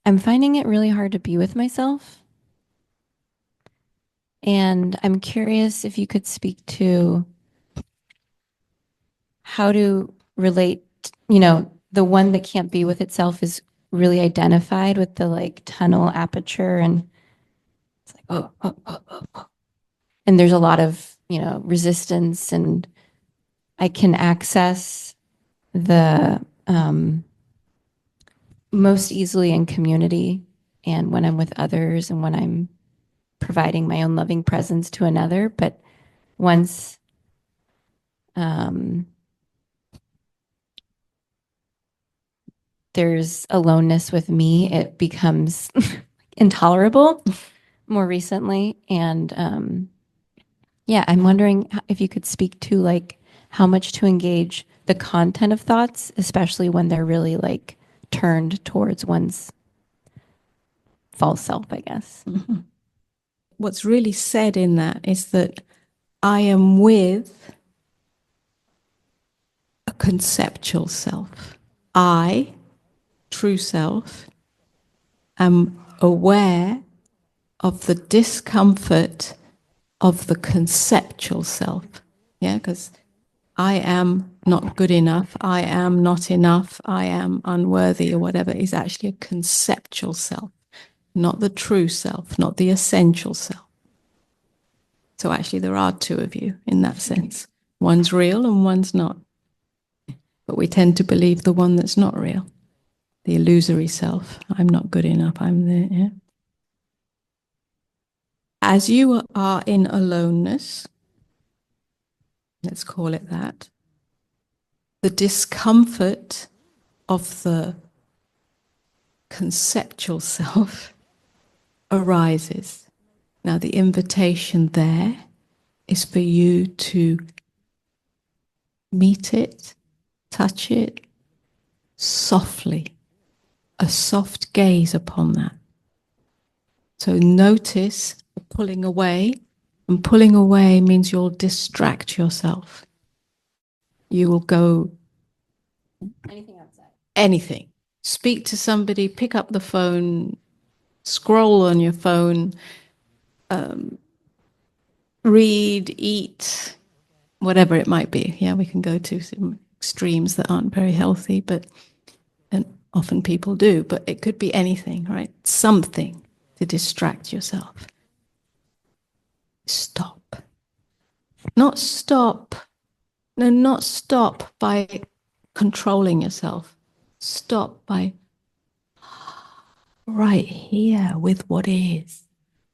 I'm finding it really hard to be with myself. And I'm curious if you could speak to how to relate, the one that can't be with itself is really identified with the like tunnel aperture and it's like, oh. And there's a lot of, resistance and I can access the most easily in community and when I'm with others and when I'm providing my own loving presence to another. But once um, there's aloneness with me, it becomes intolerable more recently. And yeah, I'm wondering if you could speak to like how much to engage the content of thoughts, especially when they're really like turned towards one's false self, I guess. Mm-hmm. What's really said in that is that I am with a conceptual self. I, true self, am aware of the discomfort of the conceptual self. Yeah, because I am not good enough, I am not enough, I am unworthy, or whatever, is actually a conceptual self, not the true self, not the essential self. So actually there are two of you in that sense. One's real and one's not. But we tend to believe the one that's not real, the illusory self. I'm not good enough, I'm there. Yeah? As you are in aloneness, let's call it that, the discomfort of the conceptual self arises. Now, the invitation there is for you to meet it, touch it softly, a soft gaze upon that. So notice the pulling away, and pulling away means you'll distract yourself. You will go Anything outside. anything. Speak to somebody, pick up the phone, scroll on your phone, read, eat, whatever it might be. Yeah, we can go to some extremes that aren't very healthy, but and often people do, but it could be anything, right? Something to distract yourself. Stop. Not stop. No, not stop by controlling yourself. Stop by right here with what is.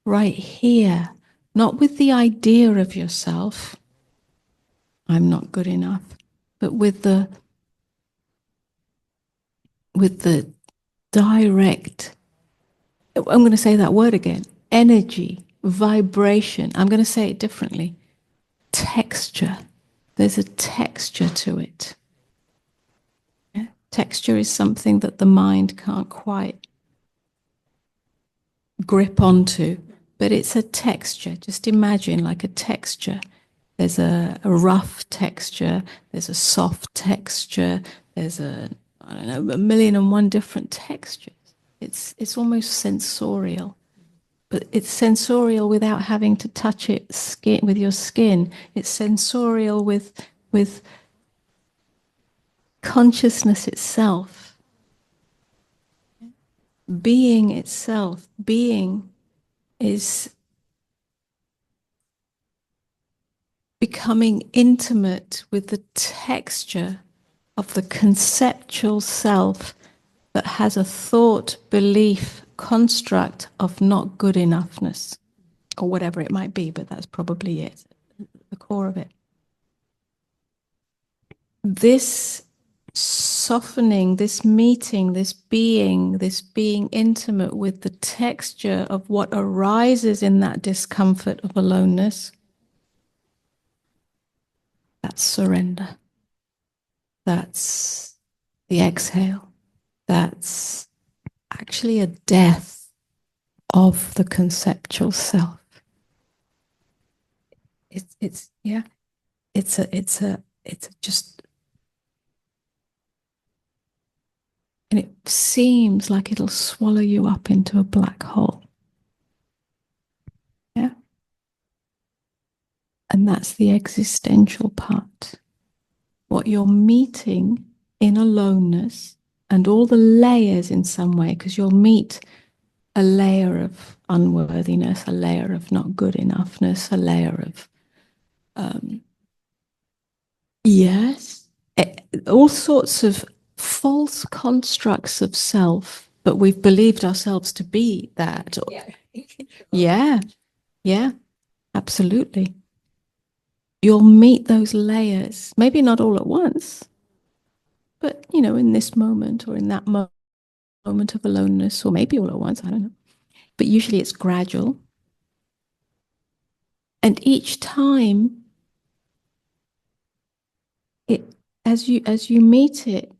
Right here. Not with the idea of yourself. I'm not good enough. But with the direct, I'm going to say that word again, energy, vibration. I'm going to say it differently. Texture. There's a texture to it. Yeah? Texture is something that the mind can't quite grip onto, but it's a texture. Just imagine like a texture. There's a rough texture, there's a soft texture, there's I don't know, 1,000,001 different textures. It's almost sensorial, but it's sensorial without having to touch it with your skin. It's sensorial with consciousness itself, being itself. Being is becoming intimate with the texture of the conceptual self that has a thought, belief, construct of not good enoughness, or whatever it might be, but that's probably it, the core of it. This softening, this meeting, this being intimate with the texture of what arises in that discomfort of aloneness, that's surrender. That's the exhale. That's actually a death of the conceptual self. It's just and it seems like it'll swallow you up into a black hole. Yeah. And that's the existential part. What you're meeting in aloneness and all the layers in some way, because you'll meet a layer of unworthiness, a layer of not good enoughness, a layer of, yes, all sorts of false constructs of self, but we've believed ourselves to be that. Yeah, yeah, absolutely. You'll meet those layers, maybe not all at once, but, in this moment or in that moment of aloneness, or maybe all at once, I don't know. But usually it's gradual. And each time, as you meet it,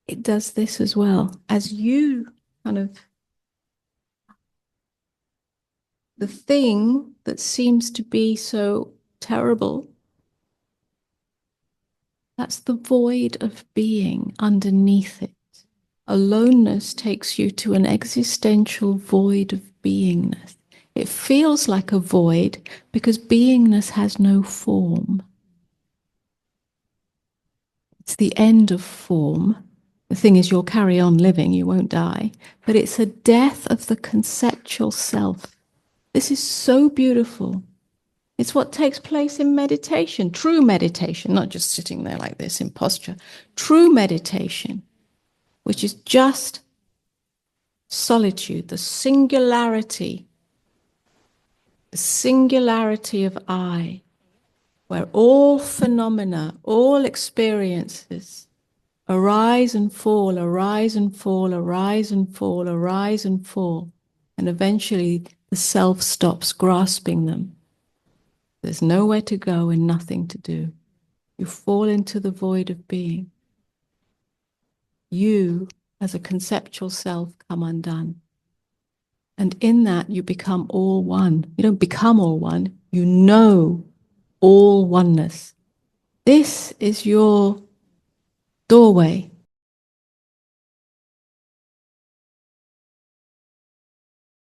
it does this as well. As you kind of, the thing that seems to be so terrible, that's the void of being underneath it. Aloneness takes you to an existential void of beingness. It feels like a void because beingness has no form. It's the end of form. The thing is, you'll carry on living, you won't die. But it's a death of the conceptual self. This is so beautiful. It's what takes place in meditation, true meditation, not just sitting there like this in posture. True meditation, which is just solitude, the singularity of I, where all phenomena, all experiences arise and fall, arise and fall, arise and fall, arise and fall, and eventually the self stops grasping them. There's nowhere to go and nothing to do. You fall into the void of being. You, as a conceptual self, come undone. And in that, you become all one. You don't become all one, you know all oneness. This is your doorway